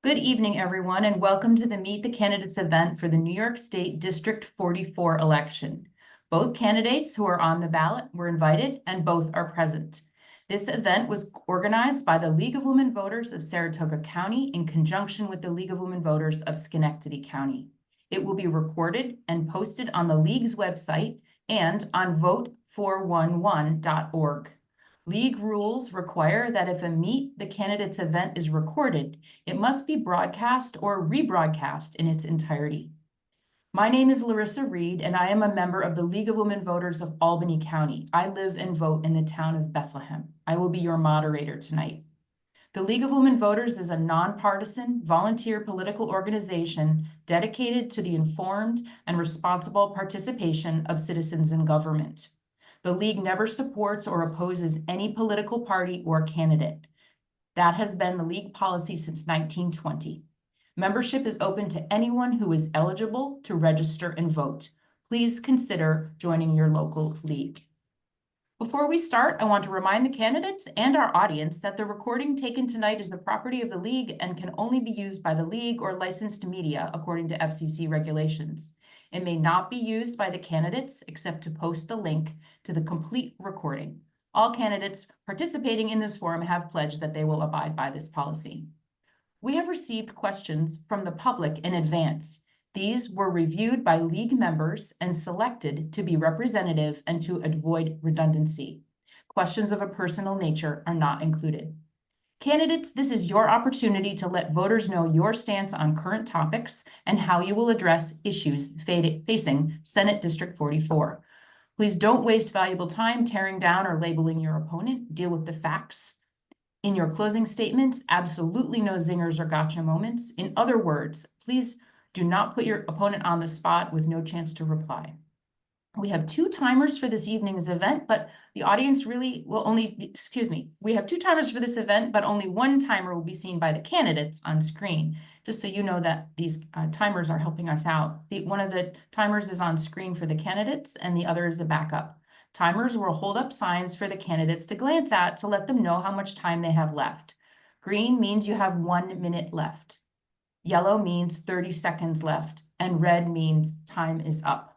Good evening, everyone, and welcome to the Meet the Candidates event for the New York State District 44 election. Both candidates who are on the ballot were invited and both are present. This event was organized by the League of Women Voters of Saratoga County in conjunction with the League of Women Voters of Schenectady County. It will be recorded and posted on the League's website and on vote411.org. League rules require that if a Meet the Candidates event is recorded, it must be broadcast or rebroadcast in its entirety. My name is Larissa Reed, and I am a member of the League of Women Voters of Albany County. I live and vote in the town of Bethlehem. I will be your moderator tonight. The League of Women Voters is a nonpartisan, volunteer political organization dedicated to the informed and responsible participation of citizens in government. The League never supports or opposes any political party or candidate. That has been the League policy since 1920. Membership is open to anyone who is eligible to register and vote. Please consider joining your local League. Before we start, I want to remind the candidates and our audience that the recording taken tonight is the property of the League and can only be used by the League or licensed media according to FCC regulations. It may not be used by the candidates except to post the link to the complete recording. All candidates participating in this forum have pledged that they will abide by this policy. We have received questions from the public in advance. These were reviewed by League members and selected to be representative and to avoid redundancy. Questions of a personal nature are not included. Candidates, this is your opportunity to let voters know your stance on current topics and how you will address issues facing Senate District 44. Please don't waste valuable time tearing down or labeling your opponent. Deal with the facts. In your closing statements, absolutely no zingers or gotcha moments. In other words, please do not put your opponent on the spot with no chance to reply. We have two timers for this evening's event, but the audience really will only, we have two timers for this event, but only one timer will be seen by the candidates on screen. Just so you know that these timers are helping us out. One of the timers is on screen for the candidates and the other is a backup. Timers will hold up signs for the candidates to glance at to let them know how much time they have left. Green means you have 1 minute left. Yellow means 30 seconds left, and red means time is up.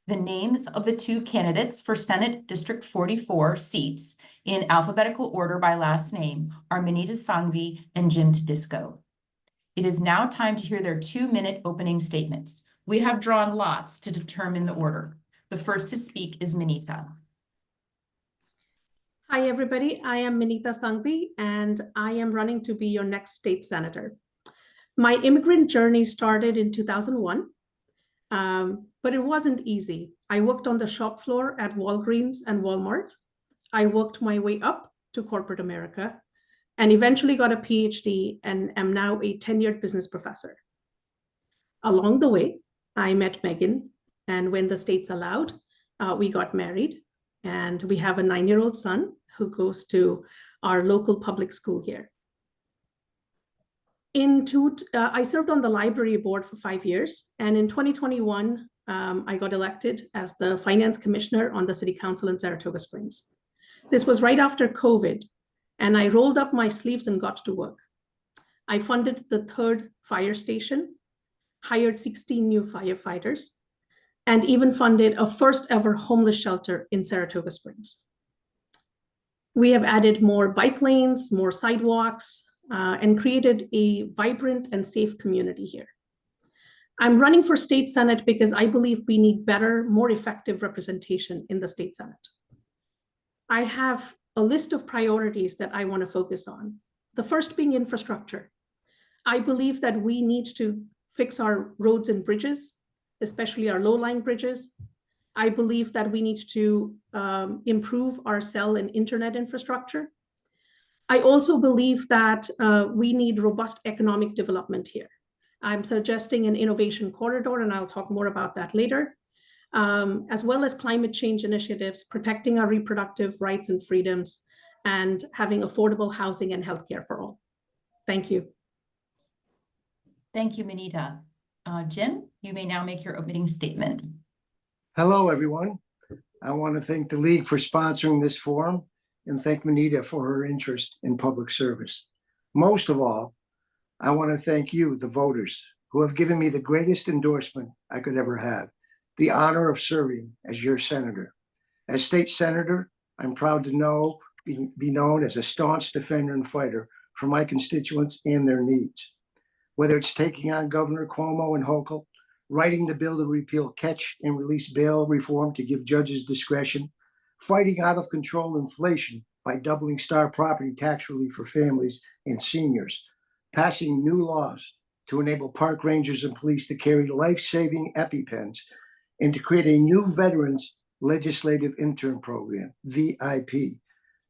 The names of the two candidates for Senate District 44 seats in alphabetical order by last name are Minita Sanghvi and Jim Tedisco. It is now time to hear their 2-minute opening statements. We have drawn lots to determine the order. The first to speak is Minita. Hi, everybody. I am Minita Sanghvi, and I am running to be your next state senator. My immigrant journey started in 2001. But it wasn't easy. I worked on the shop floor at Walgreens and Walmart. I worked my way up to corporate America and eventually got a PhD and am now a tenured business professor. Along the way, I met Megan, and when the states allowed, we got married, and we have a 9-year-old son who goes to our local public school here. I served on the library board for 5 years, and in 2021, I got elected as the finance commissioner on the city council in Saratoga Springs. This was right after COVID, and I rolled up my sleeves and got to work. I funded the 3rd fire station, hired 16 new firefighters, and even funded a first ever homeless shelter in Saratoga Springs. We have added more bike lanes, more sidewalks, and created a vibrant and safe community here. I'm running for state senate because I believe we need better, more effective representation in the state senate. I have a list of priorities that I want to focus on. The first being infrastructure. I believe that we need to fix our roads and bridges, especially our low-lying bridges. I believe that we need to improve our cell and internet infrastructure. I also believe that we need robust economic development here. I'm suggesting an innovation corridor, and I'll talk more about that later, as well as climate change initiatives, protecting our reproductive rights and freedoms, and having affordable housing and healthcare for all. Thank you. Thank you, Minita. Jim, you may now make your opening statement. Hello, everyone. I want to thank the League for sponsoring this forum and thank Minita for her interest in public service. Most of all, I want to thank you, the voters, who have given me the greatest endorsement I could ever have, the honor of serving as your senator. As state senator, I'm proud to be known as a staunch defender and fighter for my constituents and their needs. Whether it's taking on Governor Cuomo and Hochul, writing the bill to repeal catch and release bail reform to give judges discretion, fighting out of control inflation by doubling star property tax relief for families and seniors, passing new laws to enable park rangers and police to carry life-saving EpiPens, and to create a new Veterans Legislative Intern Program, VIP,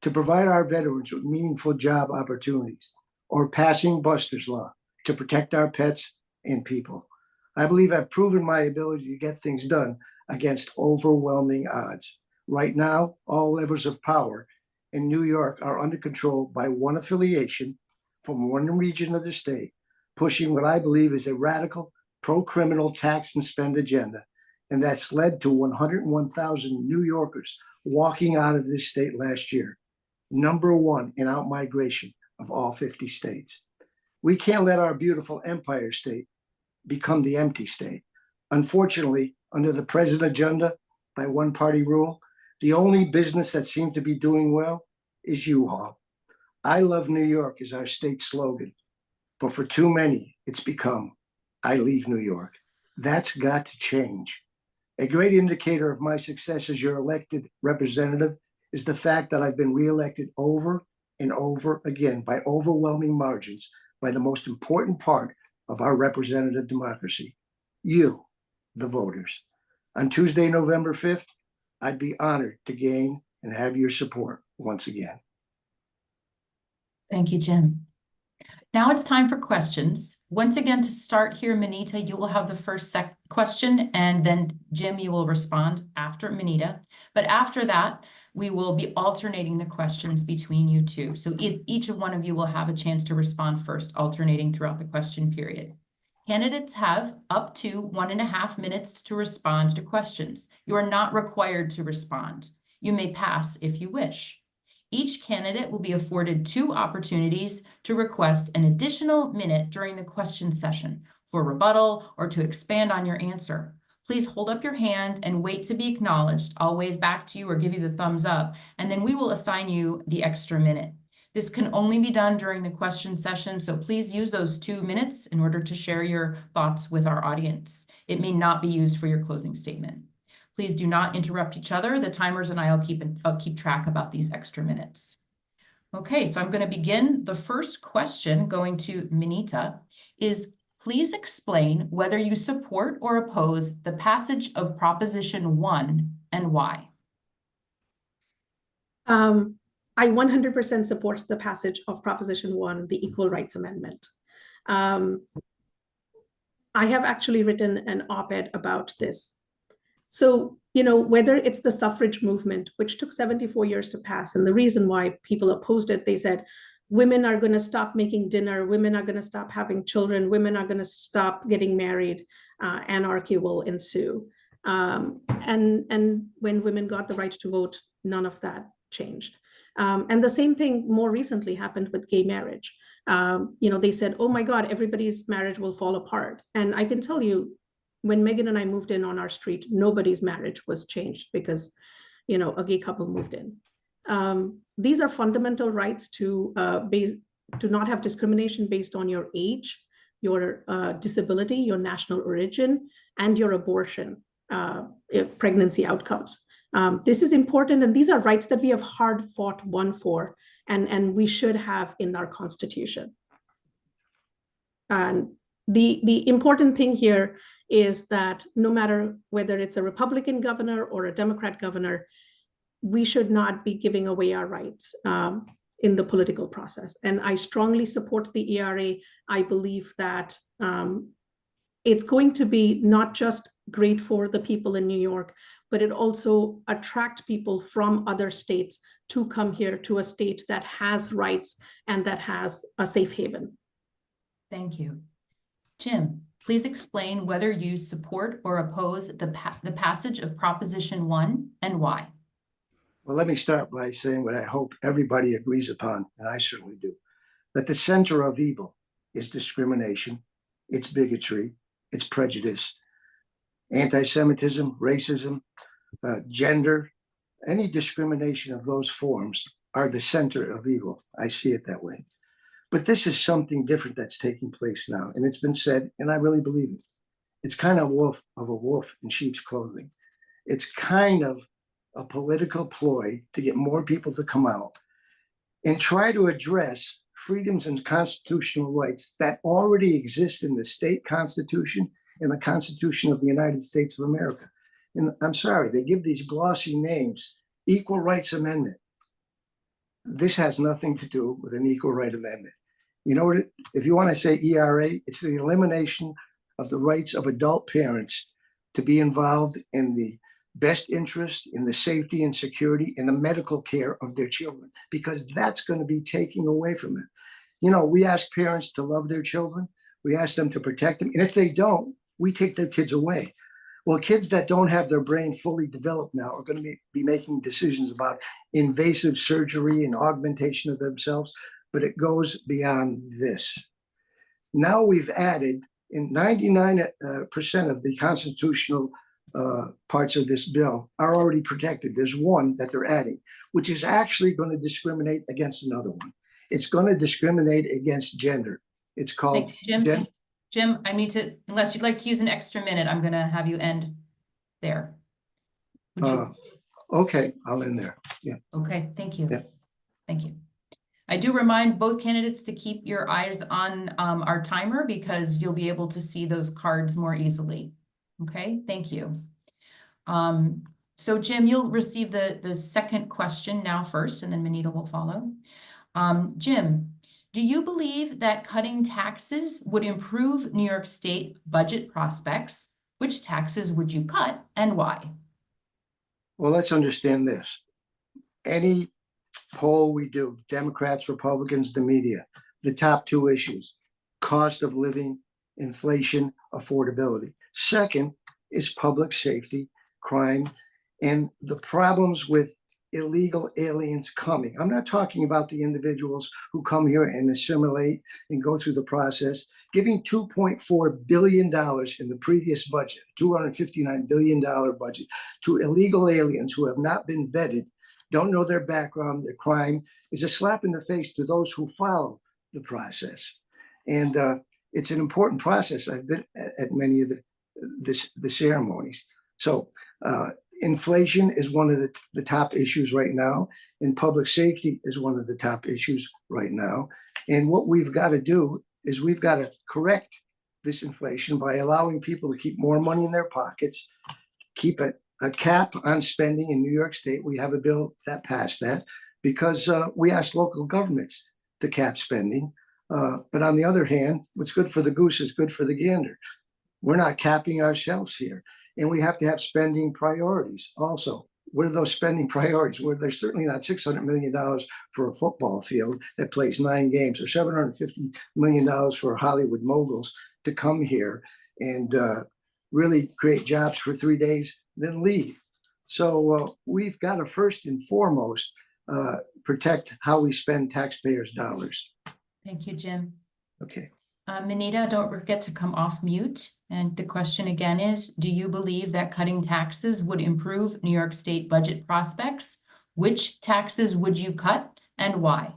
to provide our veterans with meaningful job opportunities, or passing Buster's Law to protect our pets and people. I believe I've proven my ability to get things done against overwhelming odds. Right now, all levers of power in New York are under control by one affiliation from one region of the state, pushing what I believe is a radical pro-criminal tax and spend agenda. And that's led to 101,000 New Yorkers walking out of this state last year, #1 in outmigration of all 50 states. We can't let our beautiful Empire State become the empty state. Unfortunately, under the president agenda by one-party rule, the only business that seems to be doing well is U-Haul. I love New York is our state slogan, but for too many, it's become, I leave New York. That's got to change. A great indicator of my success as your elected representative is the fact that I've been reelected over and over again by overwhelming margins by the most important part of our representative democracy, you, the voters. On Tuesday, November 5th, I'd be honored to gain and have your support once again. Thank you, Jim. Now it's time for questions. Once again, to start here, Minita, you will have the first question, and then Jim, you will respond after Minita. But after that, we will be alternating the questions between you two. So each one of you will have a chance to respond first, alternating throughout the question period. Candidates have up to 1.5 minutes to respond to questions. You are not required to respond. You may pass if you wish. Each candidate will be afforded 2 opportunities to request an additional minute during the question session for rebuttal or to expand on your answer. Please hold up your hand and wait to be acknowledged. I'll wave back to you or give you the thumbs up, and then we will assign you the extra minute. This can only be done during the question session, so please use those 2 minutes in order to share your thoughts with our audience. It may not be used for your closing statement. Please do not interrupt each other. The timers and I'll keep track about these extra minutes. Okay, so I'm going to begin. The first question, going to Minita, is please explain whether you support or oppose the passage of Proposition 1 and why. I 100% support the passage of Proposition 1, the Equal Rights Amendment. I have actually written an op-ed about this. So, whether it's the suffrage movement, which took 74 years to pass, and the reason why people opposed it, they said, women are going to stop making dinner, women are going to stop having children, women are going to stop getting married, anarchy will ensue. And when women got the right to vote, none of that changed. And the same thing more recently happened with gay marriage. They said, oh my God, everybody's marriage will fall apart. And I can tell you, when Megan and I moved in on our street, nobody's marriage was changed because, a gay couple moved in. These are fundamental rights to not have discrimination based on your age, your disability, your national origin, and your abortion, pregnancy outcomes. This is important, and these are rights that we have hard fought, won for, and we should have in our Constitution. And the important thing here is that no matter whether it's a Republican governor or a Democrat governor, we should not be giving away our rights in the political process. And I strongly support the ERA. I believe that it's going to be not just great for the people in New York, but it also attract people from other states to come here to a state that has rights and that has a safe haven. Thank you. Jim, please explain whether you support or oppose the passage of Proposition 1 and why. Well, let me start by saying what I hope everybody agrees upon, and I certainly do, that the center of evil is discrimination, it's bigotry, it's prejudice, anti-Semitism, racism, gender, any discrimination of those forms are the center of evil. I see it that way. But this is something different that's taking place now. And it's been said, and I really believe it. It's kind of a wolf in sheep's clothing. It's kind of a political ploy to get more people to come out and try to address freedoms and constitutional rights that already exist in the state constitution and the Constitution of the United States of America. And I'm sorry, they give these glossy names, Equal Rights Amendment. This has nothing to do with an equal right amendment. You know what, if you want to say ERA, it's the elimination of the rights of adult parents to be involved in the best interest, in the safety and security, and the medical care of their children, because that's going to be taken away from them. You know, we ask parents to love their children. We ask them to protect them. And if they don't, we take their kids away. Well, kids that don't have their brain fully developed now are going to be making decisions about invasive surgery and augmentation of themselves, but it goes beyond this. Now we've added in 99% of the constitutional parts of this bill are already protected. There's one that they're adding, which is actually going to discriminate against another one. It's going to discriminate against gender. It's called Thanks, Jim, I need to, unless you'd like to use an extra minute, I'm going to have you end there. Would you? Okay, I'll end there. Yeah. Okay, thank you. Yeah. Thank you. I do remind both candidates to keep your eyes on our timer because you'll be able to see those cards more easily. Okay, thank you. So Jim, you'll receive the second question now first, and then Minita will follow. Jim, do you believe that cutting taxes would improve New York State budget prospects? Which taxes would you cut and why? Well, let's understand this. Any poll we do, Democrats, Republicans, the media, the top two issues, cost of living, inflation, affordability. Second is public safety, crime, and the problems with illegal aliens coming. I'm not talking about the individuals who come here and assimilate and go through the process. Giving $2.4 billion in the previous budget, $259 billion budget, to illegal aliens who have not been vetted, don't know their background, their crime, is a slap in the face to those who follow the process. And it's an important process. I've been at many of the ceremonies. So inflation is one of the top issues right now, and public safety is one of the top issues right now. And what we've got to do is we've got to correct this inflation by allowing people to keep more money in their pockets, keep a cap on spending in New York State. We have a bill that passed that because we asked local governments to cap spending. But on the other hand, what's good for the goose is good for the gander. We're not capping ourselves here. And we have to have spending priorities also. What are those spending priorities? Well, there's certainly not $600 million for a football field that plays 9 games or $750 million for Hollywood moguls to come here and really create jobs for 3 days, then leave. So we've got to first and foremost protect how we spend taxpayers' dollars. Thank you, Jim. Okay. Minita, don't forget to come off mute. And the question again is, do you believe that cutting taxes would improve New York State budget prospects? Which taxes would you cut and why?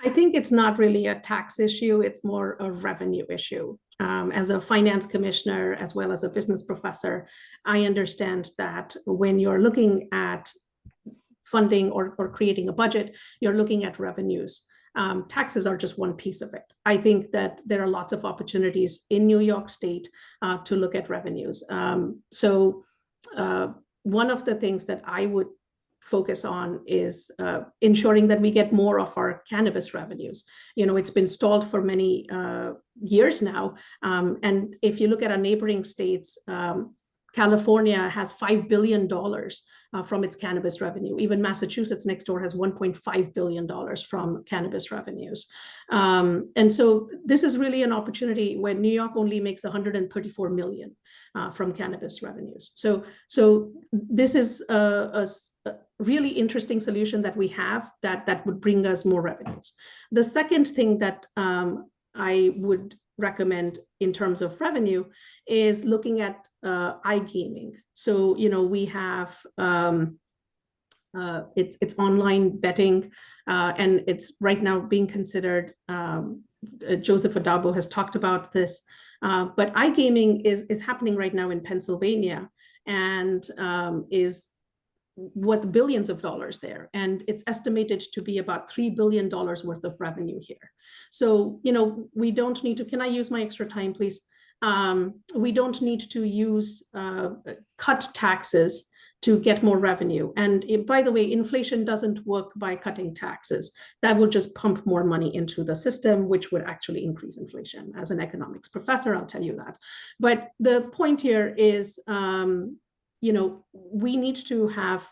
I think it's not really a tax issue. It's more a revenue issue. As a finance commissioner, as well as a business professor, I understand that when you're looking at funding or creating a budget, you're looking at revenues. Taxes are just one piece of it. I think that there are lots of opportunities in New York State to look at revenues. So one of the things that I would focus on is ensuring that we get more of our cannabis revenues. You know, it's been stalled for many years now. And if you look at our neighboring states, California has $5 billion from its cannabis revenue. Even Massachusetts next door has $1.5 billion from cannabis revenues. And so this is really an opportunity when New York only makes $134 million from cannabis revenues. So this is a really interesting solution that we have that would bring us more revenues. The second thing that I would recommend in terms of revenue is looking at iGaming. So, we have it's online betting, and it's right now being considered. Joseph Adabo has talked about this, but iGaming is happening right now in Pennsylvania, and is worth billions of dollars there. And it's estimated to be about $3 billion worth of revenue here. So, we don't need to, can I use my extra time, please? We don't need to use cut taxes to get more revenue. And by the way, inflation doesn't work by cutting taxes. That will just pump more money into the system, which would actually increase inflation. As an economics professor, I'll tell you that. But the point here is, we need to have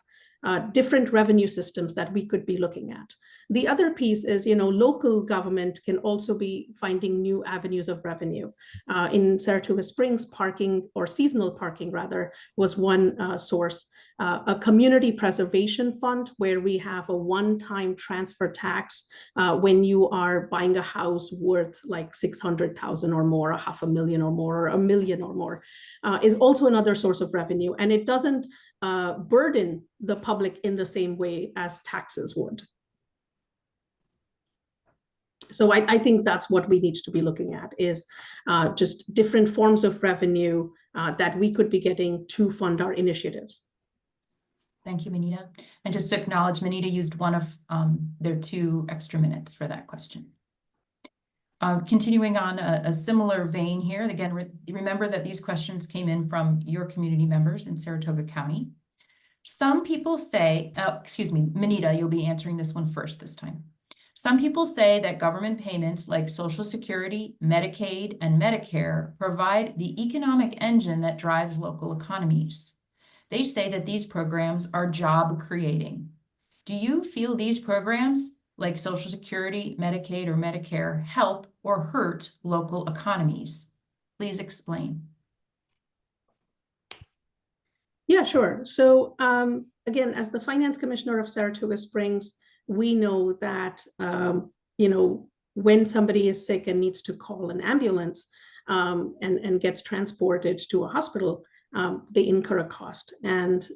different revenue systems that we could be looking at. The other piece is, local government can also be finding new avenues of revenue. In Saratoga Springs, parking, or seasonal parking rather, was one source. A community preservation fund where we have a one-time transfer tax when you are buying a house worth like 600,000 or more, $500,000 or more, or $1 million or more, is also another source of revenue. And it doesn't burden the public in the same way as taxes would. So I think that's what we need to be looking at, is just different forms of revenue that we could be getting to fund our initiatives. Thank you, Minita. And just to acknowledge, Minita used one of their 2 extra minutes for that question. Continuing on a similar vein here, again, remember that these questions came in from your community members in Saratoga County. Some people say, excuse me, Minita, you'll be answering this one first this time. Some people say that government payments like Social Security, Medicaid, and Medicare provide the economic engine that drives local economies. They say that these programs are job creating. Do you feel these programs like Social Security, Medicaid, or Medicare help or hurt local economies? Please explain. Yeah, sure. So again, as the finance commissioner of Saratoga Springs, we know that, when somebody is sick and needs to call an ambulance and gets transported to a hospital, they incur a cost. And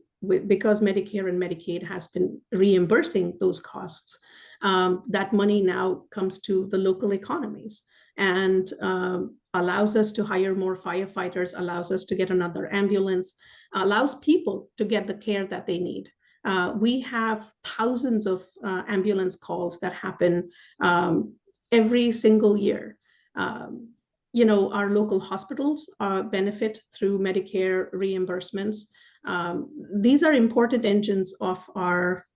because Medicare and Medicaid has been reimbursing those costs, that money now comes to the local economies and allows us to hire more firefighters, allows us to get another ambulance, allows people to get the care that they need. We have thousands of ambulance calls that happen every single year. Our local hospitals benefit through Medicare reimbursements. These are important engines of our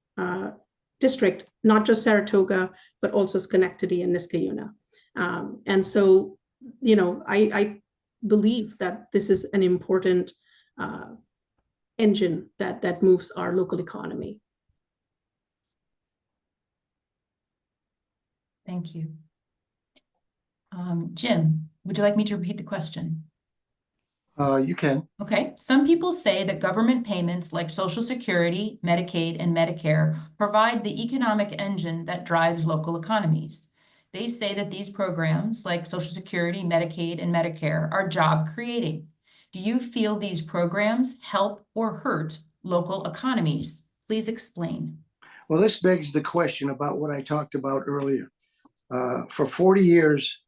district, not just Saratoga, but also Schenectady and Niskayuna. And so, I believe that this is an important engine that moves our local economy. Thank you. Jim, would you like me to repeat the question? You can. Okay. Some people say that government payments like Social Security, Medicaid, and Medicare provide the economic engine that drives local economies. They say that these programs like Social Security, Medicaid, and Medicare are job creating. Do you feel these programs help or hurt local economies? Please explain. Well, this begs the question about what I talked about earlier. For 40 years,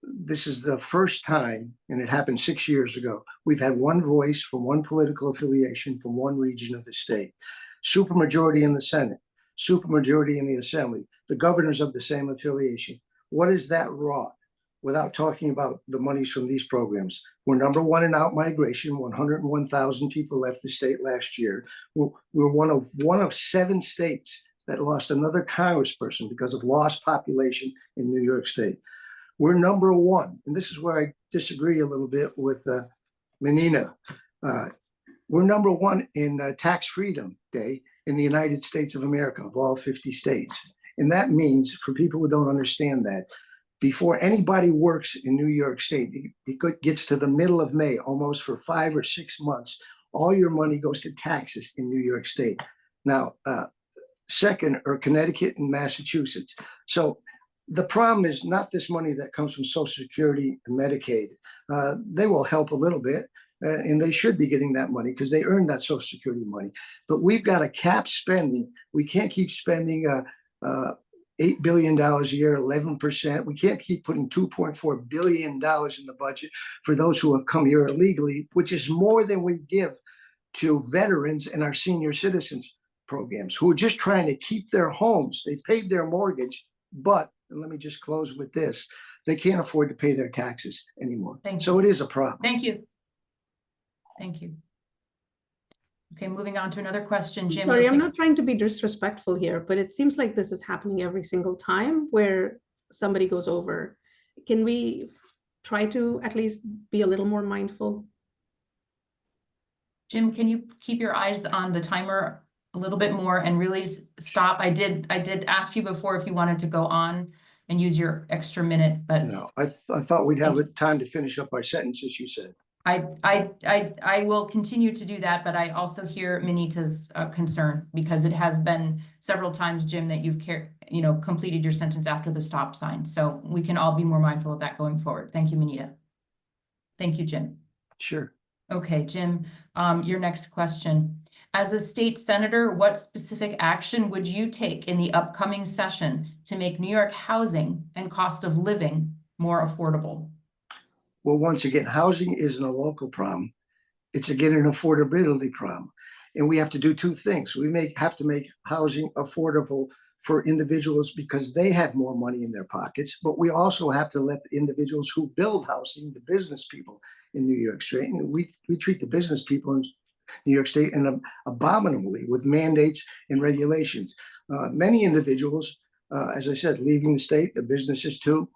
this is the first time, and it happened 6 years ago, we've had one voice from one political affiliation from one region of the state. Supermajority in the Senate, supermajority in the Assembly, the governors of the same affiliation. What is that wrought? Without talking about the monies from these programs. We're number 1 in outmigration. 101,000 people left the state last year. We're one of 7 states that lost another congressperson because of lost population in New York State. We're number 1, and this is where I disagree a little bit with Minita. We're number 1 in tax freedom day in the United States of America, of all 50 states. And that means, for people who don't understand that, before anybody works in New York State, it gets to the middle of May, almost for 5 or 6 months, all your money goes to taxes in New York State. Now, second are Connecticut and Massachusetts. So the problem is not this money that comes from Social Security and Medicaid. They will help a little bit, and they should be getting that money because they earned that Social Security money. But we've got to cap spending. We can't keep spending $8 billion a year, 11%. We can't keep putting $2.4 billion in the budget for those who have come here illegally, which is more than we give to veterans and our senior citizens programs who are just trying to keep their homes. They paid their mortgage, but, and let me just close with this, they can't afford to pay their taxes anymore. So it is a problem. Thank you. Thank you. Okay, moving on to another question. Jim, Sorry, I'm not trying to be disrespectful here, but it seems like this is happening every single time where somebody goes over. Can we try to at least be a little more mindful? Jim, can you keep your eyes on the timer a little bit more and really stop? I did ask you before if you wanted to go on and use your extra minute, but No, I thought we'd have time to finish up our sentences, you said. I will continue to do that, but I also hear Minita's concern because it has been several times, Jim, that you've completed your sentence after the stop sign. So we can all be more mindful of that going forward. Thank you, Minita. Thank you, Jim. Sure. Okay, Jim, your next question. As a state senator, what specific action would you take in the upcoming session to make New York housing and cost of living more affordable? Well, once again, housing isn't a local problem. It's again an affordability problem. And we have to do two things. We have to make housing affordable for individuals because they have more money in their pockets, but we also have to let the individuals who build housing, the business people in New York State, and we treat the business people in New York State and abominably with mandates and regulations. Many individuals, as I said, leaving the state, the businesses too,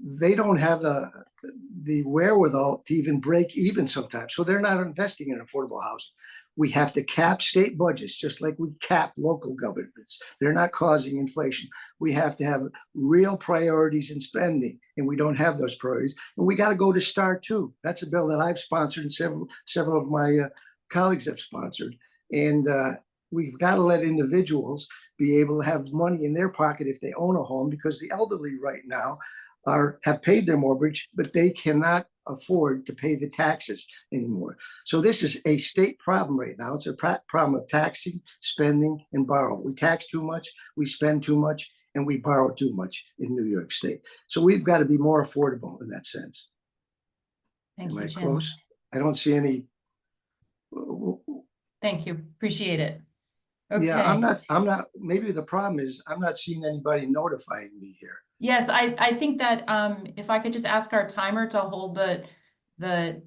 they don't have the wherewithal to even break even sometimes. So they're not investing in affordable housing. We have to cap state budgets, just like we cap local governments. They're not causing inflation. We have to have real priorities in spending, and we don't have those priorities. And we got to go to STAR too. That's a bill that I've sponsored and several of my colleagues have sponsored. And we've got to let individuals be able to have money in their pocket if they own a home, because the elderly right now have paid their mortgage, but they cannot afford to pay the taxes anymore. So this is a state problem right now. It's a problem of taxing, spending, and borrow. We tax too much, we spend too much, and we borrow too much in New York State. So we've got to be more affordable in that sense. Thank Am you, I Jim. close? I don't see any. Thank you. Appreciate it. Okay. Yeah, I'm not, maybe the problem is I'm not seeing anybody notifying me here. Yes, I think that if I could just ask our timer to hold the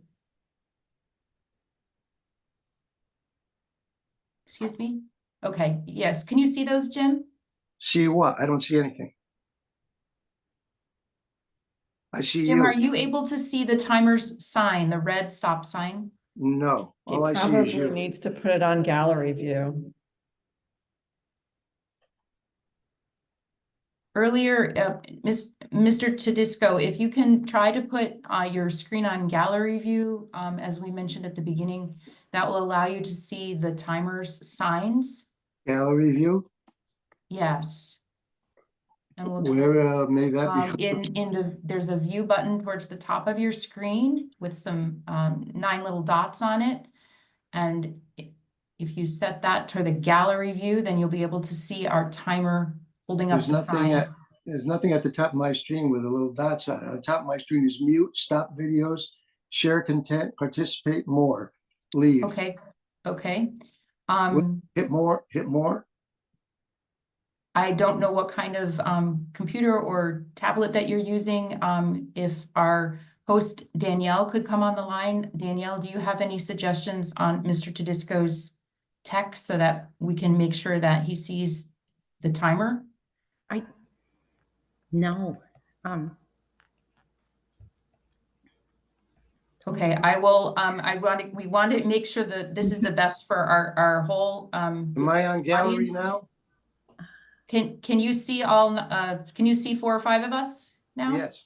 excuse me. Okay, yes. Can you see those, Jim? See what? I don't see anything. I see Jim, you. are you able to see the timer's sign, the red stop sign? No, all I He see is probably you. needs to put it on gallery view. Earlier, Mr. Tedisco, if you can try to put your screen on gallery view, as we mentioned at the beginning, that will allow you to see the timer's signs. Gallery view? Yes. And we'll Where may that be? there's a view button towards the top of your screen with some 9 little dots on it. And if you set that to the gallery view, then you'll be able to see our timer holding up the sign. There's nothing at the top of my screen with the little dots on it. On the top of my screen is mute, stop videos, share content, participate, more, leave. Okay, okay. Hit more. I don't know what kind of computer or tablet that you're using. If our host Danielle could come on the line. Danielle, do you have any suggestions on Mr. Tedisco's text so that we can make sure that he sees the timer? No. Okay, I will, we want to make sure that this is the best for our whole, Am I on gallery audience? now? Can you see all, can you see 4 or 5 of us now? Yes,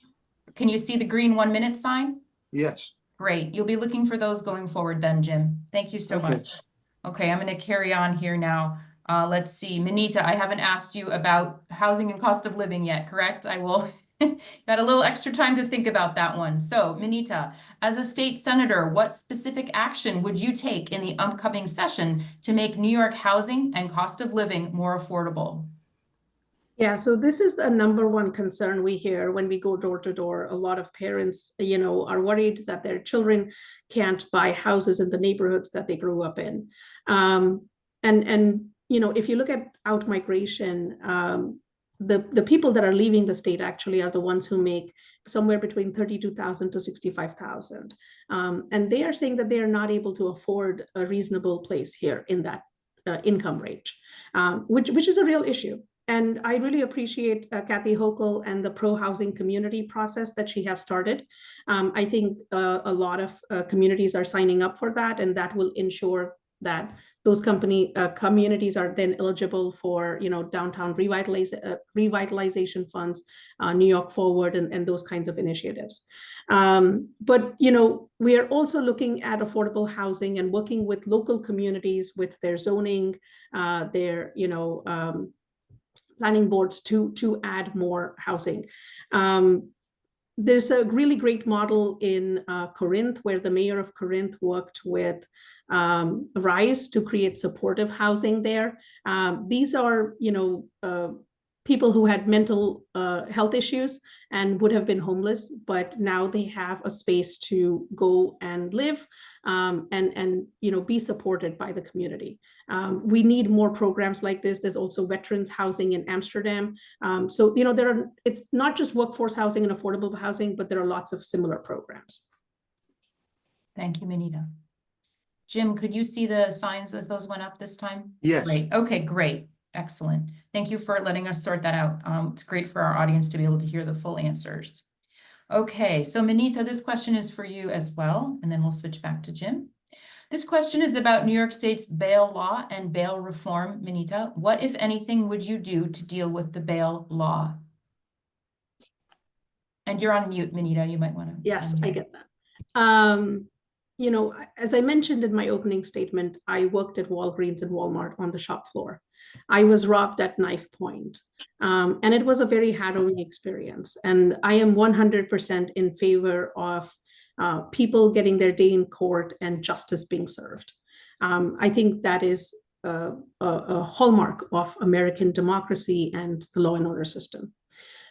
Can you see the green 1 minute sign? yes. Great, you'll be looking for those going forward then, Jim. Thank you so Okay. much. Okay, I'm gonna carry on here now. Let's see, Minita, I haven't asked you about housing and cost of living yet, correct? I will, got a little extra time to think about that one. So Minita, as a state senator, what specific action would you take in the upcoming session to make New York housing and cost of living more affordable? Yeah, so this is a number one concern we hear when we go door to door. A lot of parents, are worried that their children can't buy houses in the neighborhoods that they grew up in. If you look at out migration, the people that are leaving the state actually are the ones who make somewhere between 32,000 to 65,000. And they are saying that they are not able to afford a reasonable place here in that income range, which is a real issue. And I really appreciate Kathy Hochul and the pro-housing community process that she has started. I think a lot of communities are signing up for that, and that will ensure that those communities are then eligible for, downtown revitalization funds, New York Forward, and those kinds of initiatives. But we are also looking at affordable housing and working with local communities with their zoning, their planning boards to add more housing. There's a really great model in Corinth where the mayor of Corinth worked with RISE to create supportive housing there. These are, people who had mental health issues and would have been homeless, but now they have a space to go and live and be supported by the community. We need more programs like this. There's also veterans housing in Amsterdam. It's not just workforce housing and affordable housing, but there are lots of similar programs. Thank you, Minita. Jim, could you see the signs as those went up this time? Yes. Great. Okay, great. Excellent. Thank you for letting us sort that out. It's great for our audience to be able to hear the full answers. Okay, so Minita, this question is for you as well, and then we'll switch back to Jim. This question is about New York State's bail law and bail reform. Minita, what, if anything, would you do to deal with the bail law? And you're on mute, Minita. You might want to. Yes, I get that. As I mentioned in my opening statement, I worked at Walgreens and Walmart on the shop floor. I was robbed at knife point, and it was a very harrowing experience. And I am 100% in favor of people getting their day in court and justice being served. I think that is a hallmark of American democracy and the law and order system.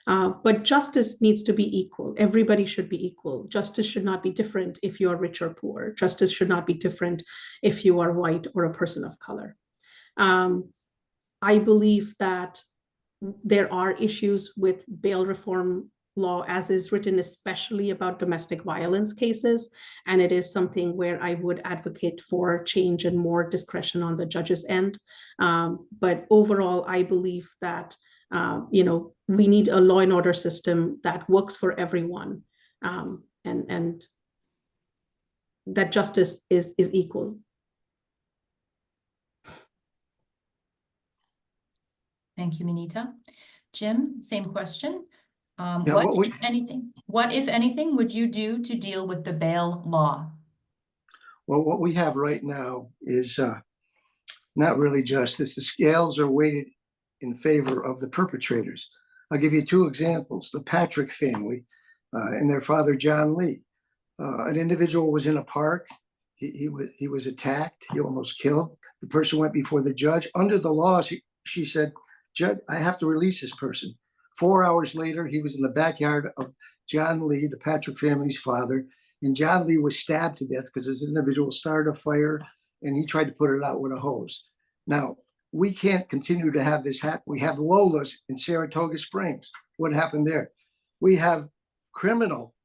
But justice needs to be equal. Everybody should be equal. Justice should not be different if you are rich or poor. Justice should not be different if you are white or a person of color. I believe that there are issues with bail reform law as is written, especially about domestic violence cases. And it is something where I would advocate for change and more discretion on the judge's end. But overall, I believe that we need a law and order system that works for everyone, and that justice is equal. Thank you, Minita. Jim, same question. Yeah, What, if anything, would you do to deal with the bail law? Well, what we have right now is not really justice. The scales are weighted in favor of the perpetrators. I'll give you two examples. The Patrick family and their father, John Lee. An individual was in a park. He was attacked. He almost killed. The person went before the judge. Under the laws, she said, "Judge, I have to release this person." 4 hours later, he was in the backyard of John Lee, the Patrick family's father, and John Lee was stabbed to death because this individual started a fire and he tried to put it out with a hose. Now, we can't continue to have this happen. We have Lola's in Saratoga Springs. What happened there? We have criminal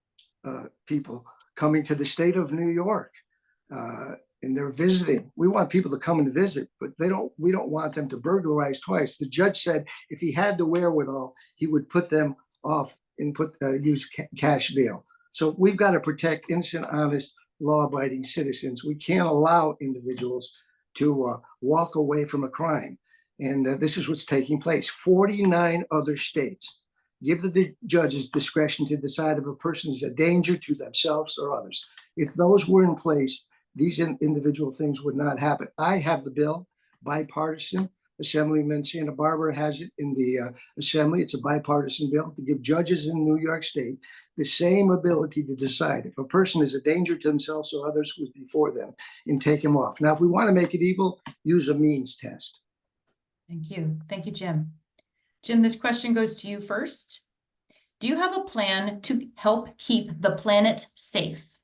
people coming to the state of New York, and they're visiting. We want people to come and visit, but we don't want them to burglarize twice. The judge said if he had the wherewithal, he would put them off and use cash bail. So we've got to protect innocent, honest, law-abiding citizens. We can't allow individuals to walk away from a crime. And this is what's taking place. 49 other states give the judges discretion to decide if a person is a danger to themselves or others. If those were in place, these individual things would not happen. I have the bill, bipartisan. Assemblyman Santa Barbara has it in the Assembly. It's a bipartisan bill to give judges in New York State the same ability to decide if a person is a danger to themselves or others who was before them and take him off. Now, if we want to make it evil, use a means test. Thank you. Thank you, Jim. Jim, this question goes to you first. Do you have a plan to help keep the planet safe?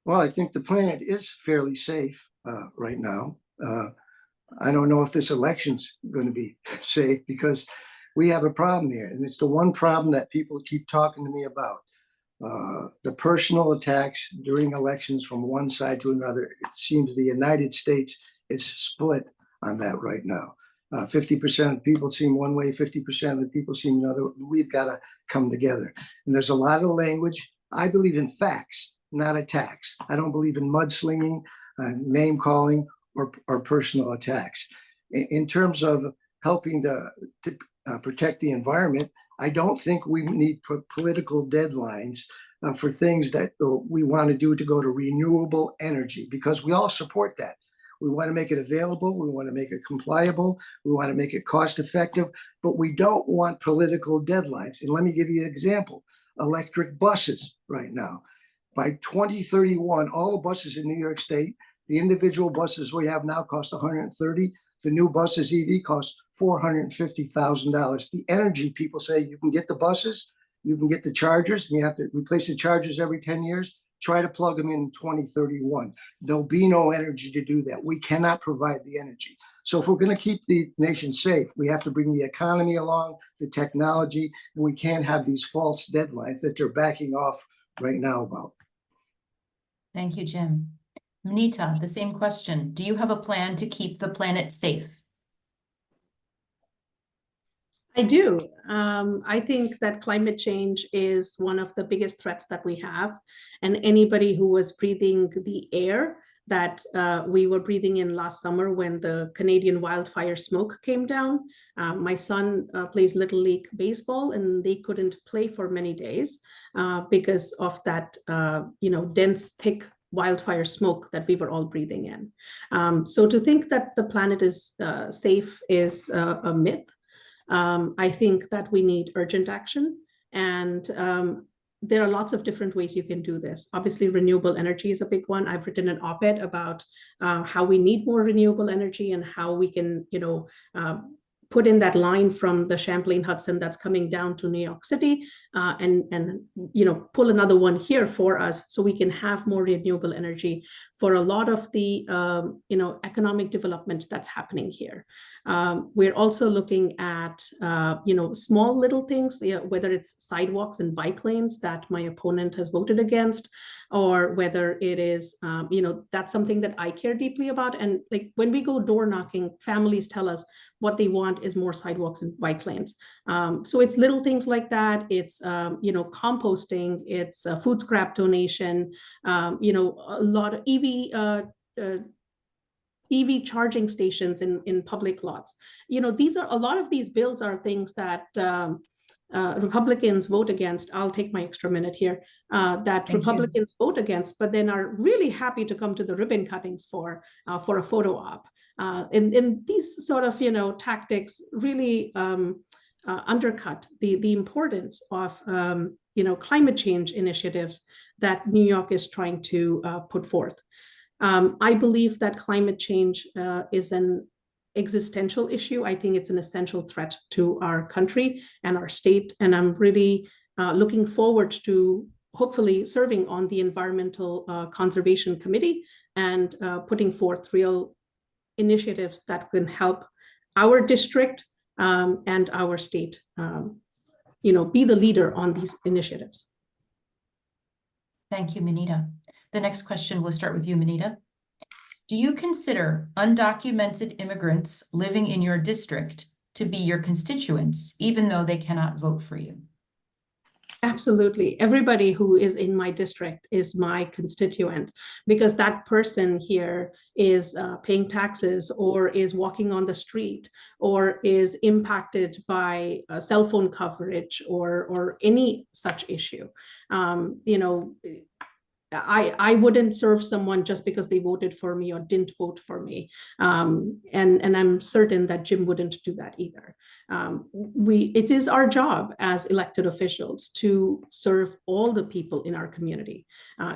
Well, I think the planet is fairly safe right now. I don't know if this election's going to be safe because we have a problem here. And it's the one problem that people keep talking to me about. The personal attacks during elections from one side to another. It seems the United States is split on that right now. 50% of people seem one way, 50% of the people seem another. We've got to come together. And there's a lot of language. I believe in facts, not attacks. I don't believe in mudslinging, name calling, or personal attacks. In terms of helping to protect the environment, I don't think we need political deadlines for things that we want to do to go to renewable energy, because we all support that. We want to make it available. We want to make it compliable. We want to make it cost effective, but we don't want political deadlines. And let me give you an example. Electric buses right now. By 2031, all the buses in New York State, the individual buses we have now cost $130. The new buses EV cost $450,000. The energy people say you can get the buses, you can get the chargers, and you have to replace the chargers every 10 years. Try to plug them in 2031. There'll be no energy to do that. We cannot provide the energy. So if we're going to keep the nation safe, we have to bring the economy along, the technology, and we can't have these false deadlines that they're backing off right now about. Thank you, Jim. Minita, the same question. Do you have a plan to keep the planet safe? I do. I think that climate change is one of the biggest threats that we have. And anybody who was breathing the air that we were breathing in last summer when the Canadian wildfire smoke came down. My son plays Little League baseball, and they couldn't play for many days because of that, dense, thick wildfire smoke that we were all breathing in. So to think that the planet is safe is a myth. I think that we need urgent action, and there are lots of different ways you can do this. Obviously, renewable energy is a big one. I've written an op-ed about how we need more renewable energy and how we can, put in that line from the Champlain Hudson that's coming down to New York City and pull another one here for us so we can have more renewable energy for a lot of the, economic development that's happening here. We're also looking at, small little things, whether it's sidewalks and bike lanes that my opponent has voted against, or whether it is, that's something that I care deeply about. And like when we go door knocking, families tell us what they want is more sidewalks and bike lanes. So it's little things like that. It's, composting, it's food scrap donation, a lot of EV charging stations in public lots. A lot of these bills are things that Republicans vote against. I'll take my extra minute here. That Republicans vote against, but then are really happy to come to the ribbon cuttings for a photo op. And these sort of tactics really undercut the importance of climate change initiatives that New York is trying to put forth. I believe that climate change is an existential issue. I think it's an essential threat to our country and our state. And I'm really looking forward to hopefully serving on the Environmental Conservation Committee and putting forth real initiatives that can help our district and our state, be the leader on these initiatives. Thank you, Minita. The next question, we'll start with you, Minita. Do you consider undocumented immigrants living in your district to be your constituents, even though they cannot vote for you? Absolutely. Everybody who is in my district is my constituent, because that person here is paying taxes or is walking on the street or is impacted by cell phone coverage or any such issue. I wouldn't serve someone just because they voted for me or didn't vote for me. And I'm certain that Jim wouldn't do that either. It is our job as elected officials to serve all the people in our community.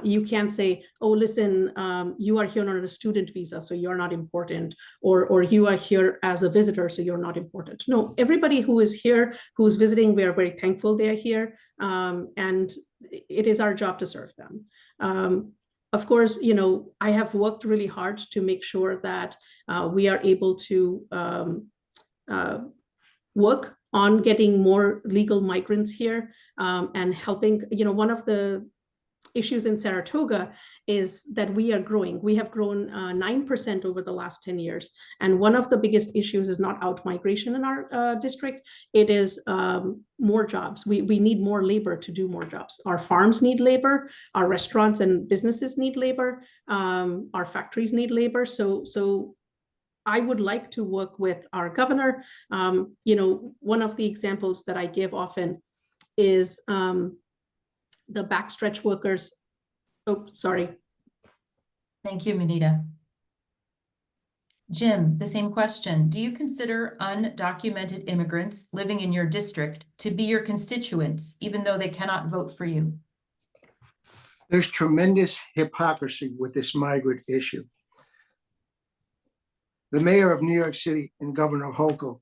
You can't say, oh, listen, you are here on a student visa, so you're not important, or you are here as a visitor, so you're not important. No, everybody who is here, who's visiting, we are very thankful they are here. And it is our job to serve them. Of course, I have worked really hard to make sure that we are able to work on getting more legal migrants here and helping. One of the issues in Saratoga is that we are growing. We have grown 9% over the last 10 years. And one of the biggest issues is not out migration in our district. It is more jobs. We need more labor to do more jobs. Our farms need labor. Our restaurants and businesses need labor. Our factories need labor. So I would like to work with our governor. One of the examples that I give often is the backstretch workers. Oh, sorry. Thank you, Minita. Jim, the same question. Do you consider undocumented immigrants living in your district to be your constituents, even though they cannot vote for you? There's tremendous hypocrisy with this migrant issue. The mayor of New York City and Governor Hochul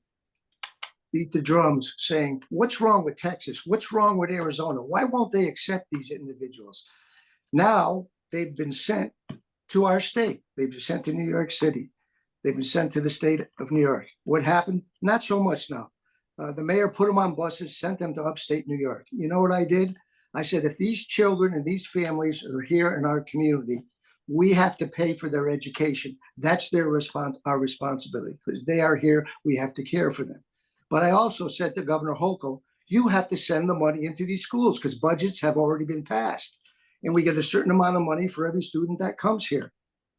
beat the drums saying, what's wrong with Texas? What's wrong with Arizona? Why won't they accept these individuals? Now they've been sent to our state. They've been sent to New York City. They've been sent to the state of New York. What happened? Not so much now. The mayor put them on buses, sent them to upstate New York. You know what I did? I said, if these children and these families are here in our community, we have to pay for their education. That's our responsibility, because they are here. We have to care for them. But I also said to Governor Hochul, you have to send the money into these schools because budgets have already been passed. And we get a certain amount of money for every student that comes here.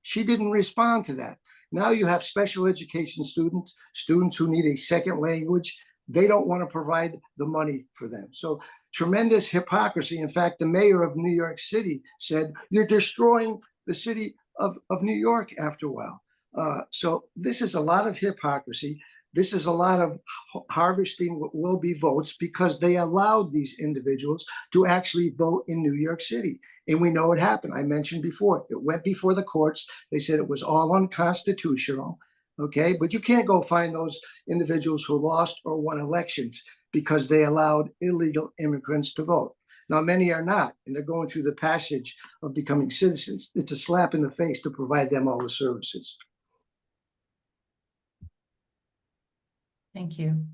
She didn't respond to that. Now you have special education students who need a second language. They don't want to provide the money for them. So tremendous hypocrisy. In fact, the mayor of New York City said, you're destroying the city of New York after a while. So this is a lot of hypocrisy. This is a lot of harvesting what will be votes because they allowed these individuals to actually vote in New York City. And we know it happened. I mentioned before, it went before the courts. They said it was all unconstitutional. Okay, but you can't go find those individuals who lost or won elections because they allowed illegal immigrants to vote. Now, many are not, and they're going through the passage of becoming citizens. It's a slap in the face to provide them all the services. Thank you.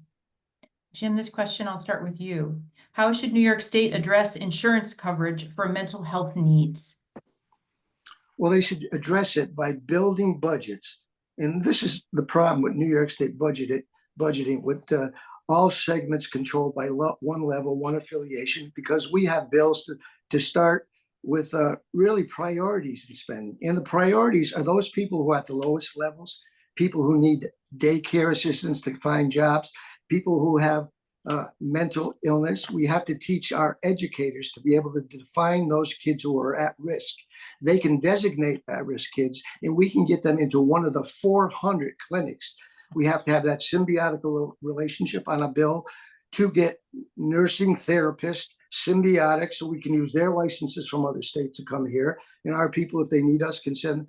Jim, this question, I'll start with you. How should New York State address insurance coverage for mental health needs? Well, they should address it by building budgets. And this is the problem with New York State budgeting with all segments controlled by one level, one affiliation, because we have bills to start with really priorities in spending. And the priorities are those people who are at the lowest levels, people who need daycare assistance to find jobs, people who have mental illness. We have to teach our educators to be able to define those kids who are at risk. They can designate at-risk kids, and we can get them into one of the 400 clinics. We have to have that symbiotic relationship on a bill to get nursing therapists, symbiotic, so we can use their licenses from other states to come here. And our people, if they need us, can send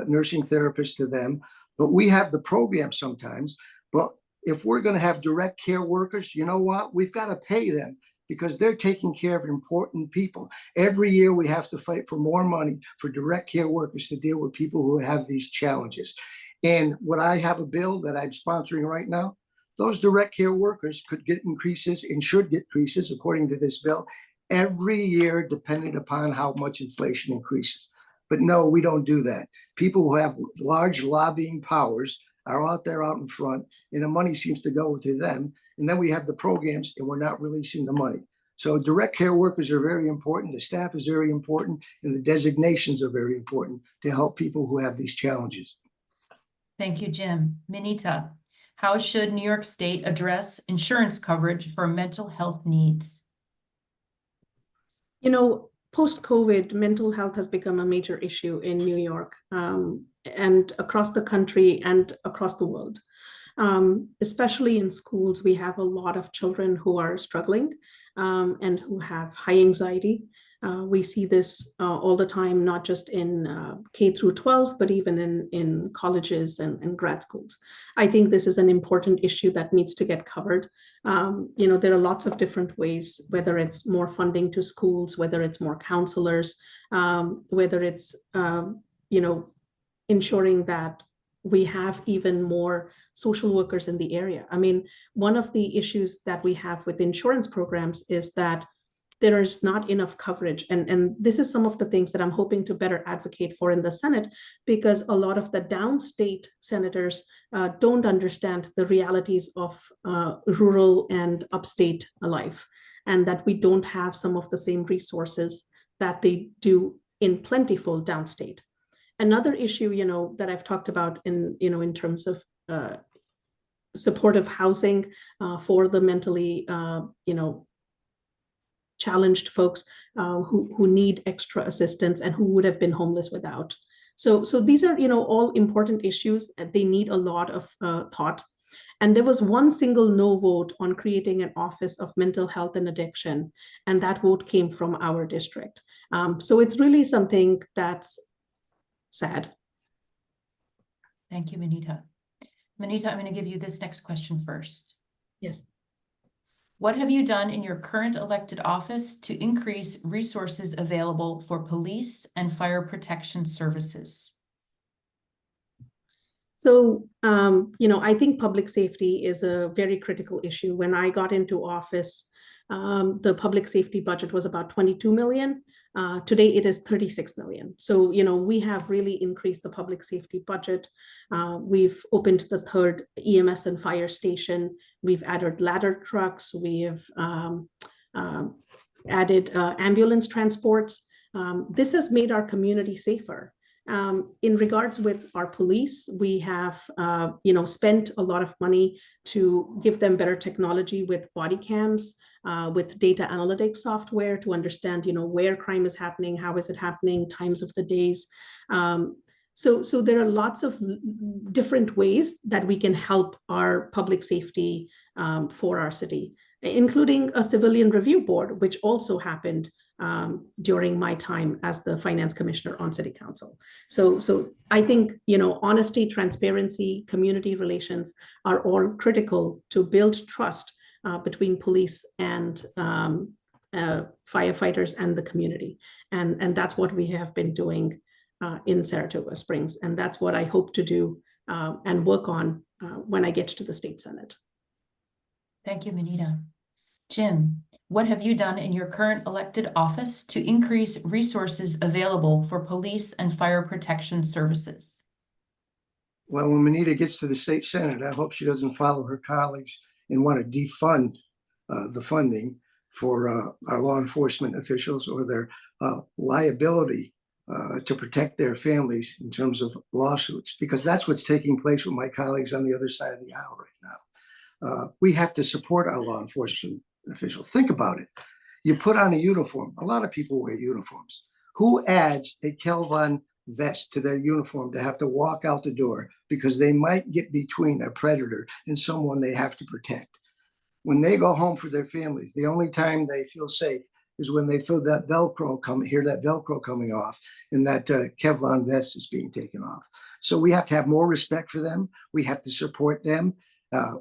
nursing therapists to them. But we have the program sometimes. But if we're going to have direct care workers, you know what? We've got to pay them because they're taking care of important people. Every year we have to fight for more money for direct care workers to deal with people who have these challenges. And what I have a bill that I'm sponsoring right now, those direct care workers could get increases and should get increases according to this bill every year, depending upon how much inflation increases. But no, we don't do that. People who have large lobbying powers are out there out in front, and the money seems to go to them. And then we have the programs, and we're not releasing the money. So direct care workers are very important. The staff is very important, and the designations are very important to help people who have these challenges. Thank you, Jim. Minita, how should New York State address insurance coverage for mental health needs? post-COVID, mental health has become a major issue in New York, and across the country and across the world. Especially in schools, we have a lot of children who are struggling, and who have high anxiety. We see this all the time, not just in K through 12, but even in colleges and grad schools. I think this is an important issue that needs to get covered. There are lots of different ways, whether it's more funding to schools, whether it's more counselors, whether it's, ensuring that we have even more social workers in the area. I mean, one of the issues that we have with insurance programs is that there is not enough coverage. And this is some of the things that I'm hoping to better advocate for in the Senate, because a lot of the downstate senators don't understand the realities of rural and upstate life, and that we don't have some of the same resources that they do in plentiful downstate. Another issue, that I've talked about in terms of supportive housing for the mentally, challenged folks who need extra assistance and who would have been homeless without. So these are, all important issues. They need a lot of thought. And there was one single no vote on creating an office of mental health and addiction, and that vote came from our district. So it's really something that's sad. Thank you, Minita. Minita, I'm going to give you this next question first. Yes. What have you done in your current elected office to increase resources available for police and fire protection services? So, I think public safety is a very critical issue. When I got into office, the public safety budget was about 22 million. Today it is 36 million. So, we have really increased the public safety budget. We've opened the third EMS and fire station. We've added ladder trucks. We have added ambulance transports. This has made our community safer. In regards with our police, we have, spent a lot of money to give them better technology with body cams, with data analytics software to understand, where crime is happening, how is it happening, times of the days. So there are lots of different ways that we can help our public safety for our city, including a civilian review board, which also happened during my time as the finance commissioner on city council. So I think, honesty, transparency, community relations are all critical to build trust between police and firefighters and the community. And that's what we have been doing in Saratoga Springs. And that's what I hope to do and work on when I get to the state Senate. Thank you, Minita. Jim, what have you done in your current elected office to increase resources available for police and fire protection services? Well, when Minita gets to the state Senate, I hope she doesn't follow her colleagues and want to defund the funding for our law enforcement officials or their liability to protect their families in terms of lawsuits, because that's what's taking place with my colleagues on the other side of the aisle right now. We have to support our law enforcement officials. Think about it. You put on a uniform. A lot of people wear uniforms. Who adds a Kelvin vest to their uniform to have to walk out the door because they might get between a predator and someone they have to protect? When they go home for their families, the only time they feel safe is when they feel that hear that Velcro coming off and that Kevlar vest is being taken off. So we have to have more respect for them. We have to support them.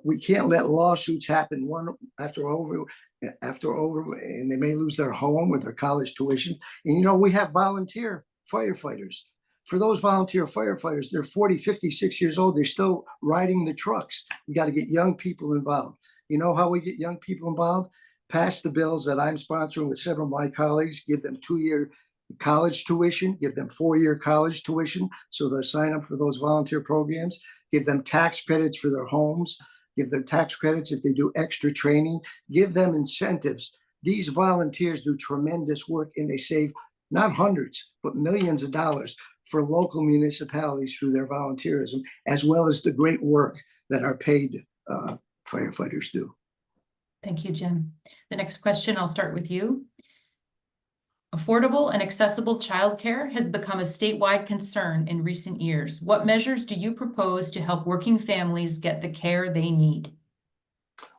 We can't let lawsuits happen one after over, and they may lose their home or their college tuition. And, we have volunteer firefighters. For those volunteer firefighters, they're 40, 56 years old. They're still riding the trucks. We got to get young people involved. You know how we get young people involved? Pass the bills that I'm sponsoring with several of my colleagues, give them 2-year college tuition, give them 4-year college tuition so they'll sign up for those volunteer programs, give them tax credits for their homes, give them tax credits if they do extra training, give them incentives. These volunteers do tremendous work, and they save not hundreds, but millions of dollars for local municipalities through their volunteerism, as well as the great work that our paid firefighters do. Thank you, Jim. The next question, I'll start with you. Affordable and accessible childcare has become a statewide concern in recent years. What measures do you propose to help working families get the care they need?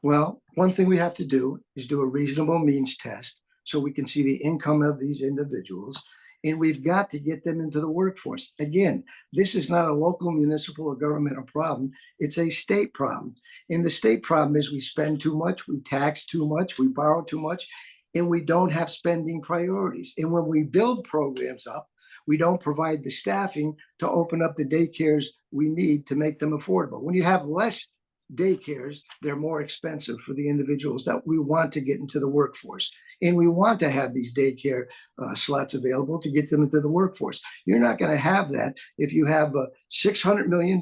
Well, one thing we have to do is do a reasonable means test so we can see the income of these individuals. And we've got to get them into the workforce. Again, this is not a local, municipal, or governmental problem. It's a state problem. And the state problem is we spend too much, we tax too much, we borrow too much, and we don't have spending priorities. And when we build programs up, we don't provide the staffing to open up the daycares we need to make them affordable. When you have less daycares, they're more expensive for the individuals that we want to get into the workforce. And we want to have these daycare slots available to get them into the workforce. You're not going to have that if you have $600 million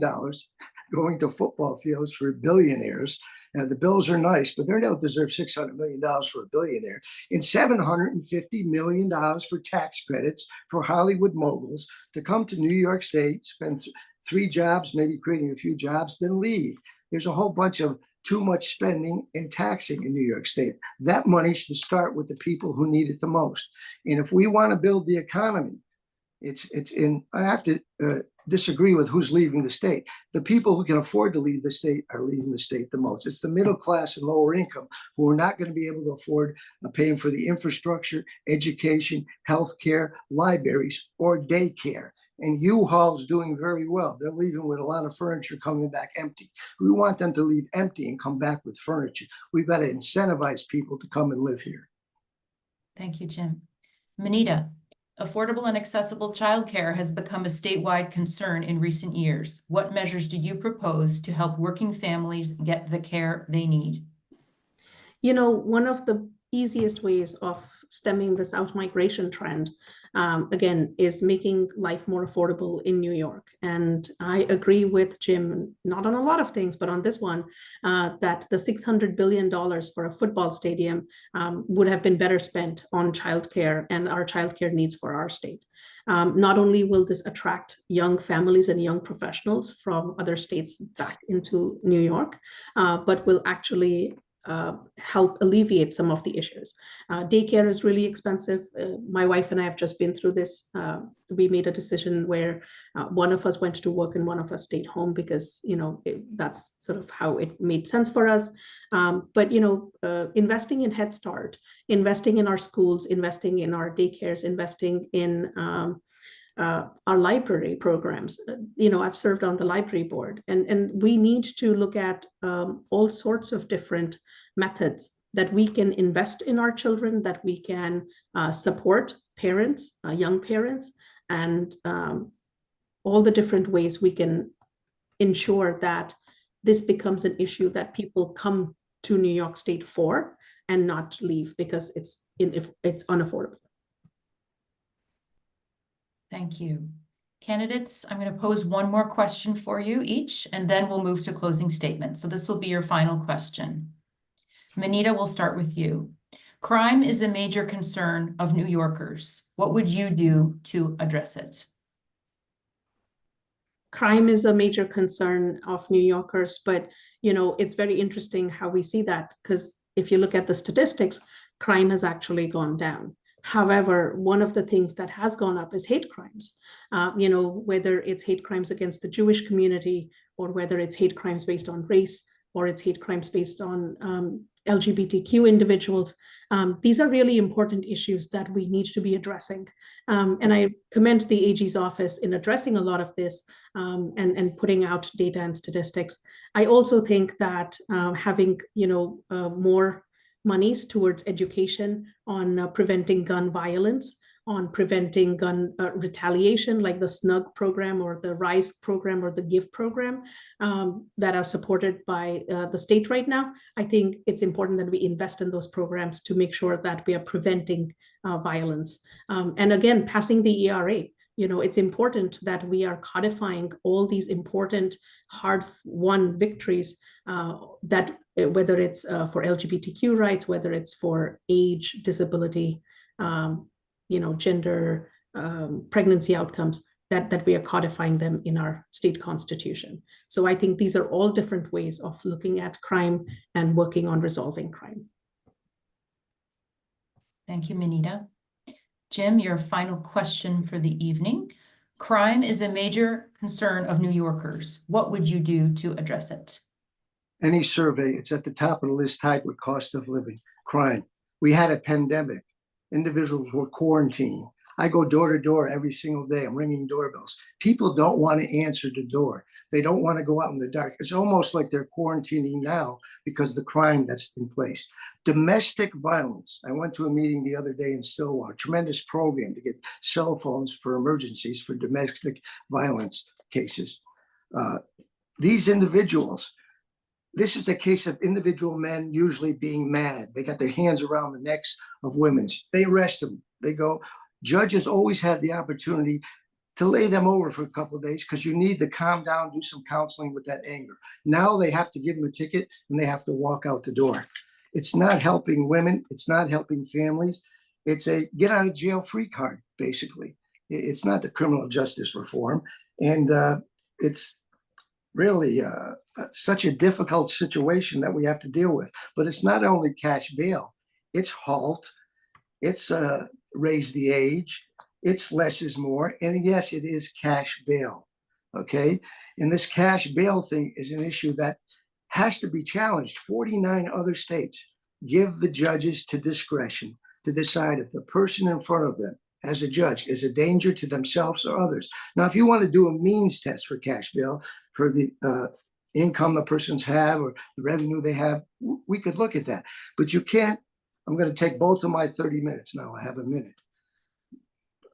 going to football fields for billionaires. Now, the bills are nice, but they don't deserve $600 million for a billionaire, and $750 million for tax credits for Hollywood moguls to come to New York State, spend 3 jobs, maybe creating a few jobs, then leave. There's a whole bunch of too much spending and taxing in New York State. That money should start with the people who need it the most. And if we want to build the economy, I have to disagree with who's leaving the state. The people who can afford to leave the state are leaving the state the most. It's the middle class and lower income who are not going to be able to afford paying for the infrastructure, education, healthcare, libraries, or daycare. And U-Haul's doing very well. They're leaving with a lot of furniture coming back empty. We want them to leave empty and come back with furniture. We've got to incentivize people to come and live here. Thank you, Jim. Minita, affordable and accessible childcare has become a statewide concern in recent years. What measures do you propose to help working families get the care they need? You know, one of the easiest ways of stemming this out-migration trend, again, is making life more affordable in New York. And I agree with Jim, not on a lot of things, but on this one, that the $600 billion for a football stadium would have been better spent on childcare and our childcare needs for our state. Not only will this attract young families and young professionals from other states back into New York, but will actually help alleviate some of the issues. Daycare is really expensive. My wife and I have just been through this. We made a decision where one of us went to work and one of us stayed home because, you know, that's sort of how it made sense for us. But, you know, investing in Head Start, investing in our schools, investing in our daycares, investing in our library programs. You know, I've served on the library board, and we need to look at all sorts of different methods that we can invest in our children, that we can support parents, young parents, and all the different ways we can ensure that this becomes an issue that people come to New York State for and not leave because it's unaffordable. Thank you. Candidates, I'm going to pose one more question for you each, and then we'll move to closing statements. So this will be your final question. Minita, we'll start with you. Crime is a major concern of New Yorkers. What would you do to address it? Crime is a major concern of New Yorkers, but, you know, it's very interesting how we see that, because if you look at the statistics, crime has actually gone down. However, one of the things that has gone up is hate crimes. You know, whether it's hate crimes against the Jewish community, or whether it's hate crimes based on race, or it's hate crimes based on LGBTQ individuals. These are really important issues that we need to be addressing. And I commend the AG's office in addressing a lot of this and putting out data and statistics. I also think that having, you know, more monies towards education on preventing gun violence, on preventing gun retaliation, like the SNUG program or the RISE program or the GIVE program that are supported by the state right now. I think it's important that we invest in those programs to make sure that we are preventing violence. And again, passing the ERA. You know, it's important that we are codifying all these important hard-won victories that whether it's for LGBTQ rights, whether it's for age, disability, you know, gender, pregnancy outcomes, that we are codifying them in our state constitution. So I think these are all different ways of looking at crime and working on resolving crime. Thank you, Minita. Jim, your final question for the evening. Crime is a major concern of New Yorkers. What would you do to address it? Any survey, it's at the top of the list, tied with cost of living, crime. We had a pandemic. Individuals were quarantined. I go door to door every single day. I'm ringing doorbells. People don't want to answer the door. They don't want to go out in the dark. It's almost like they're quarantining now because of the crime that's in place. Domestic violence. I went to a meeting the other day in Stillwater, tremendous program to get cell phones for emergencies for domestic violence cases. These individuals, this is a case of individual men usually being mad. They got their hands around the necks of women. They arrest them. They go. Judges always had the opportunity to lay them over for a couple of days because you need to calm down, do some counseling with that anger. Now they have to give them a ticket and they have to walk out the door. It's not helping women. It's not helping families. It's a get out of jail free card, basically. It's not the criminal justice reform. And it's really such a difficult situation that we have to deal with. But it's not only cash bail, it's halt, it's raise the age, it's less is more, and yes, it is cash bail, okay? And this cash bail thing is an issue that has to be challenged. 49 other states give the judges to discretion to decide if the person in front of them as a judge is a danger to themselves or others. Now, if you want to do a means test for cash bail, for the income the persons have or the revenue they have, we could look at that. But you can't. I'm going to take both of my 30 minutes now. I have a minute.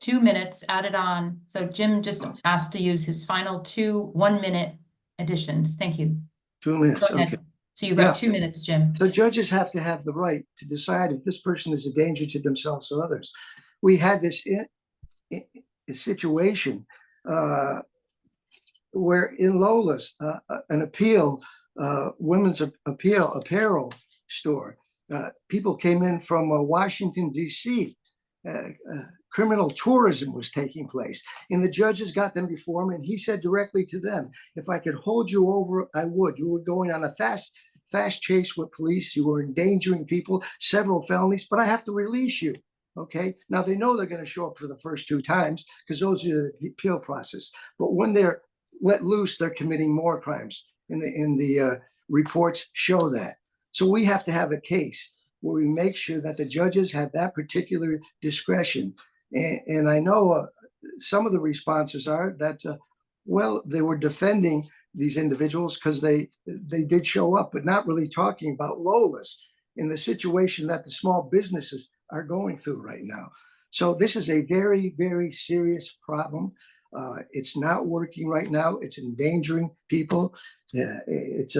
2 minutes added on. So Jim just asked to use his final 2 1-minute additions. Thank you. 2 minutes. Go ahead. Okay. So you've got 2 minutes, Jim. So judges have to have the right to decide if this person is a danger to themselves or others. We had this situation where in Lola's, an appeal, women's apparel store, people came in from Washington, D.C. Criminal tourism was taking place. And the judges got them before him, and he said directly to them, if I could hold you over, I would. You were going on a fast chase with police. You were endangering people, several felonies, but I have to release you. Okay. Now they know they're going to show up for the first 2 times because those are the appeal process. But when they're let loose, they're committing more crimes. In the reports show that. So we have to have a case where we make sure that the judges have that particular discretion. And I know some of the responses are that, well, they were defending these individuals because they did show up, but not really talking about Lola's in the situation that the small businesses are going through right now. So this is a very, very serious problem. It's not working right now. It's endangering people. It's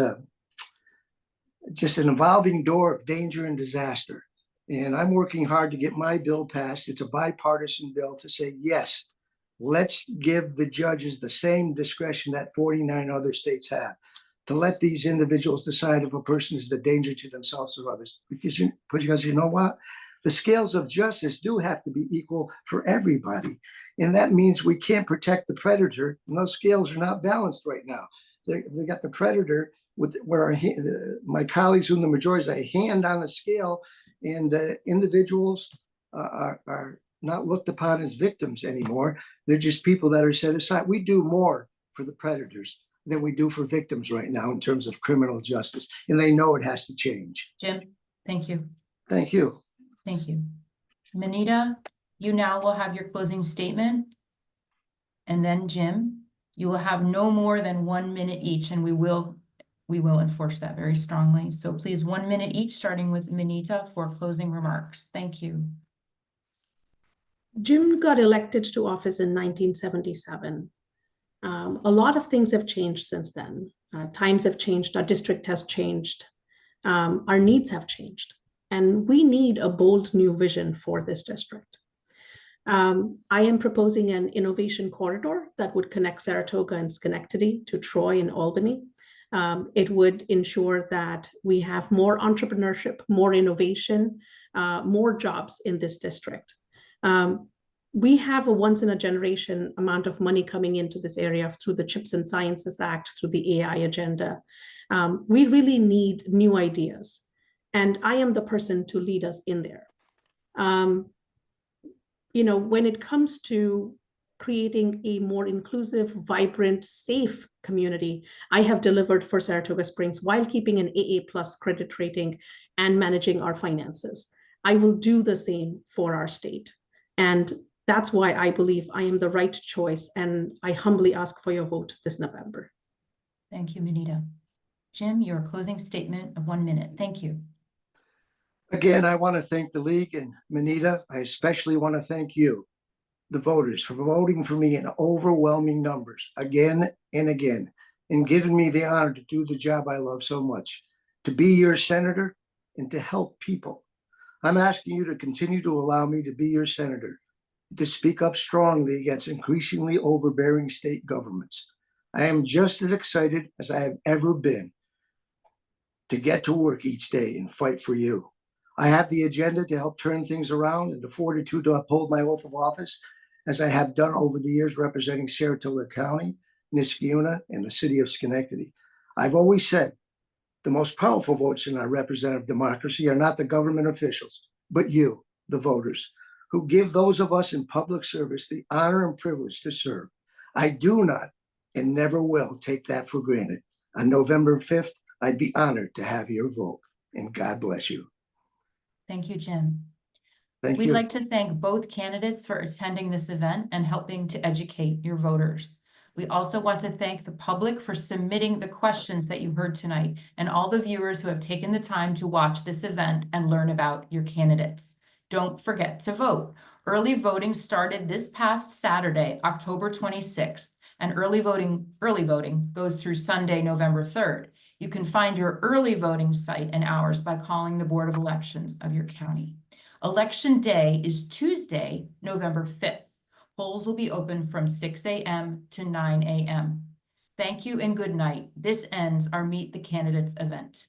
just an evolving door of danger and disaster. And I'm working hard to get my bill passed. It's a bipartisan bill to say, yes, let's give the judges the same discretion that 49 other states have to let these individuals decide if a person is a danger to themselves or others. Because you know what? The scales of justice do have to be equal for everybody. And that means we can't protect the predator. And those scales are not balanced right now. They got the predator with where my colleagues in the majority say a hand on the scale, and individuals are not looked upon as victims anymore. They're just people that are set aside. We do more for the predators than we do for victims right now in terms of criminal justice. And they know it has to change. Jim, thank you. Thank you. Thank you. Minita, you now will have your closing statement. And then Jim, you will have no more than 1 minute each, and we will enforce that very strongly. So please 1 minute each, starting with Minita for closing remarks. Thank you. Jim got elected to office in 1977. A lot of things have changed since then. Times have changed, our district has changed, our needs have changed, and we need a bold new vision for this district. I am proposing an innovation corridor that would connect Saratoga and Schenectady to Troy and Albany. It would ensure that we have more entrepreneurship, more innovation, more jobs in this district. We have a once-in-a-generation amount of money coming into this area through the Chips and Sciences Act, through the AI agenda. We really need new ideas, and I am the person to lead us in there. when it comes to creating a more inclusive, vibrant, safe community, I have delivered for Saratoga Springs while keeping an AA plus credit rating and managing our finances. I will do the same for our state. And that's why I believe I am the right choice. And I humbly ask for your vote this November. Thank you, Minita. Jim, your closing statement of 1 minute. Thank you. Again, I want to thank the league and Minita. I especially want to thank you, the voters, for voting for me in overwhelming numbers again and again, and giving me the honor to do the job I love so much, to be your senator and to help people. I'm asking you to continue to allow me to be your senator, to speak up strongly against increasingly overbearing state governments. I am just as excited as I have ever been to get to work each day and fight for you. I have the agenda to help turn things around and the fortitude to uphold my oath of office, as I have done over the years representing Saratoga County, Niskayuna, and the city of Schenectady. I've always said the most powerful votes in our representative democracy are not the government officials, but you, the voters, who give those of us in public service the honor and privilege to serve. I do not and never will take that for granted. On November 5th, I'd be honored to have your vote, and God bless you. Thank you, Jim. Thank We'd you. like to thank both candidates for attending this event and helping to educate your voters. We also want to thank the public for submitting the questions that you heard tonight, and all the viewers who have taken the time to watch this event and learn about your candidates. Don't forget to vote. Early voting started this past Saturday, October 26th, and early voting goes through Sunday, November 3rd. You can find your early voting site and hours by calling the Board of Elections of your county. Election day is Tuesday, November 5th. Polls will be open from 6 a.m. to 9 a.m. Thank you and good night. This ends our Meet the Candidates event.